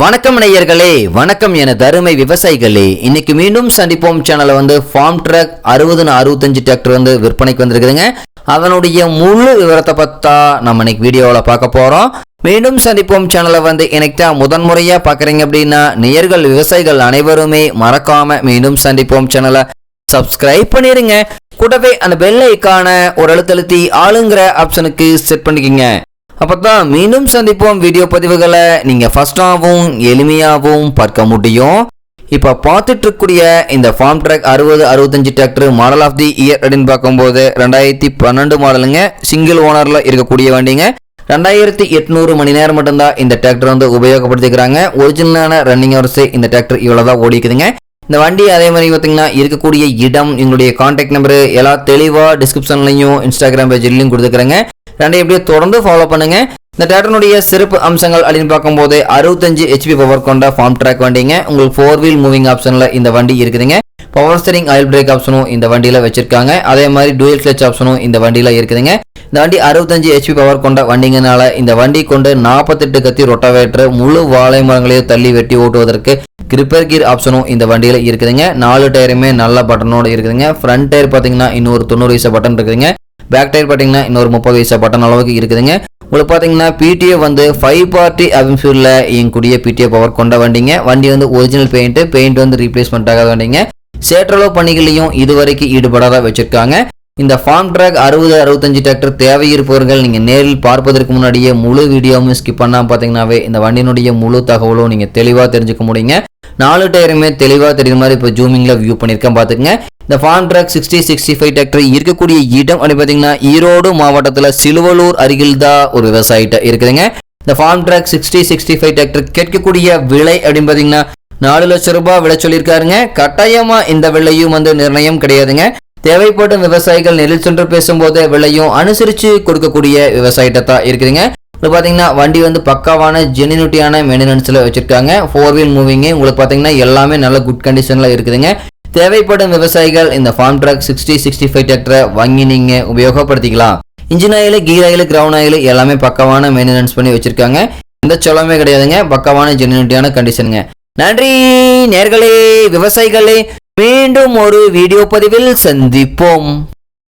வணக்கம் நேயர்களே, வணக்கம் என தருமை விவசாயிகளே. இன்னைக்கு மீண்டும் சந்திப்போம் சேனல்ல Farmtrac 6065 டிராக்டர் விற்பனைக்கு வந்திருக்குதுங்க. அதனுடைய முழு விவரத்தை பத்தா நம்ம இன்னைக்கு வீடியோவில் பார்க்க போறோம். மீண்டும் சந்திப்போம் சேனலை இன்னைக்கு தான் முதன்முறையா பார்க்குறீங்க அப்படின்னா நேயர்கள் விவசாயிகள் அனைவருமே மறக்காம மீண்டும் சந்திப்போம் சேனலை சப்ஸ்கிரைப் பண்ணிருங்க. கூடவே அந்த பெல் ஐக்கான ஒரு அழுத்தழுத்தி ஆளுங்கிற ஆப்ஷனுக்கு செட் பண்ணிக்கங்க. அப்பதான் மீண்டும் சந்திப்போம் வீடியோ பதிவுகளை நீங்க ஃபர்ஸ்டாகவும் எளிமையாகவும் பார்க்க முடியும். இப்ப பார்த்துட்டு இருக்கக்கூடிய இந்த Farmtrac 6065 tractor model of the year அப்படின்னு பார்க்கும்போது 2012 மாடலுங்க. சிங்கிள் ஓனர்ல இருக்கக்கூடிய வண்டிங்க. 2800 மணி நேரம் மட்டும்தான் இந்த டிராக்டர் உபயோகப்படுத்திக்கிறாங்க. ஒரிஜினலான ரன்னிங் ஹவர்ஸ் இந்த டிராக்டர் இவ்வளவுதான் ஓடிக்குதுங்க. இந்த வண்டி அதே மாதிரி பார்த்தீங்கன்னா இருக்கக்கூடிய இடம், எங்களுடைய கான்டாக்ட் நம்பரு எல்லாம் தெளிவாக டிஸ்கிரிப்ஷன்லையும் இன்ஸ்டாகிராம் பேஜ்லையும் கொடுத்துக்கிறேங்க. ரெண்டையும் எப்படியே தொடர்ந்து ஃபாலோ பண்ணுங்க. இந்த டிராக்டருடைய சிறப்பு அம்சங்கள் அப்படின்னு பார்க்கும்போது 65 HP பவர் கொண்ட Farmtrac வண்டிங்க. உங்களுக்கு 4 வீல் மூவிங் ஆப்ஷன்ல இந்த வண்டி இருக்குதுங்க. பவர் ஸ்டீரிங் ஆயில் பிரேக் ஆப்ஷனும் இந்த வண்டியில வச்சிருக்காங்க. அதே மாதிரி டூயல் கிளட்ச் ஆப்ஷனும் இந்த வண்டியில இருக்குதுங்க. இந்த வண்டி 65 HP பவர் கொண்ட வண்டிங்கனால இந்த வண்டி கொண்டு 48 கத்தி ரொட்டாவேட்டர் முழு வாழை மரங்களையும் தள்ளி வெட்டி ஓட்டுவதற்கு கிரிப்பர் கீர் ஆப்ஷனும் இந்த வண்டியில இருக்குதுங்க. 4 டயருமே நல்ல பட்டனோட இருக்குதுங்க. ஃப்ரண்ட் டயர் பாத்தீங்கன்னா இன்னொரு 90 வயசு பட்டன் இருக்குதுங்க. பேக் டயர் பாத்தீங்கன்னா இன்னொரு 30 வயசு பட்டன் அளவுக்கு இருக்குதுங்க. உங்களுக்கு பாத்தீங்கன்னா PTO 5 பார்ட்டி அவின்ஃபியூல்ல இயங்கக்கூடிய PTO பவர் கொண்ட வண்டிங்க. வண்டி ஒரிஜினல் பெயிண்ட் ரீப்ளேஸ்மெண்ட் ஆகாத வண்டிங்க. சேற்றளவு பணிகளையும் இதுவரைக்கும் ஈடுபடாத வச்சிருக்காங்க. இந்த Farmtrac 6065 டிராக்டர் தேவையிருப்பவர்கள் நீங்க நேரில் பார்ப்பதற்கு முன்னாடியே முழு வீடியோவும் ஸ்கிப் பண்ணாம பாத்தீங்கன்னாவே இந்த வண்டியினுடைய முழு தகவலும் நீங்க தெளிவா தெரிஞ்சுக்க முடியுங்க. 4 டயருமே தெளிவா தெரியுற மாதிரி இப்போ ஜூமிங்ல வியூ பண்ணிருக்கேன் பாத்துக்கங்க. இந்த Farmtrac 6065 டிராக்டர் இருக்கக்கூடிய இடம் அப்படி பாத்தீங்கன்னா ஈரோடு மாவட்டத்துல சிலுவலூர் அருகில் தான் ஒரு விவசாயிட்ட இருக்குதுங்க. இந்த Farmtrac 6065 டிராக்டர் கேட்கக்கூடிய விலை அப்படின்னு பாத்தீங்கன்னா 4 லட்சம் ரூபாய் விலை சொல்லியிருக்காருங்க. கட்டாயமா இந்த விலையும் நிர்ணயம் கிடையாதுங்க. தேவைப்படும் விவசாயிகள் நேரில் சென்று பேசும்போது விலையும் அனுசரிச்சு கொடுக்கக்கூடிய விவசாயிட்ட தான் இருக்குதுங்க. பாத்தீங்கன்னா வண்டி பக்காவான ஜெனினிட்டியான மெயின்டெனன்ஸ்ல வச்சிருக்காங்க. 4 வீல் மூவிங் உங்களுக்கு பாத்தீங்கன்னா எல்லாமே நல்ல குட் கண்டிஷன்ல இருக்குதுங்க. தேவைப்படும் விவசாயிகள் இந்த Farmtrac 6065 டிராக்டரை வாங்கி நீங்க உபயோகப்படுத்திக்கலாம். Engine oil, gear oil, ground oil எல்லாமே பக்காவான மெயின்டெனன்ஸ் பண்ணி வச்சிருக்காங்க. எந்த செலவுமே கிடையாதுங்க. பக்காவான ஜெனினிட்டியான கண்டிஷனுங்க. நன்றி நேர்களே, விவசாயிகளே. மீண்டும் ஒரு வீடியோ பதிவில் சந்திப்போம்.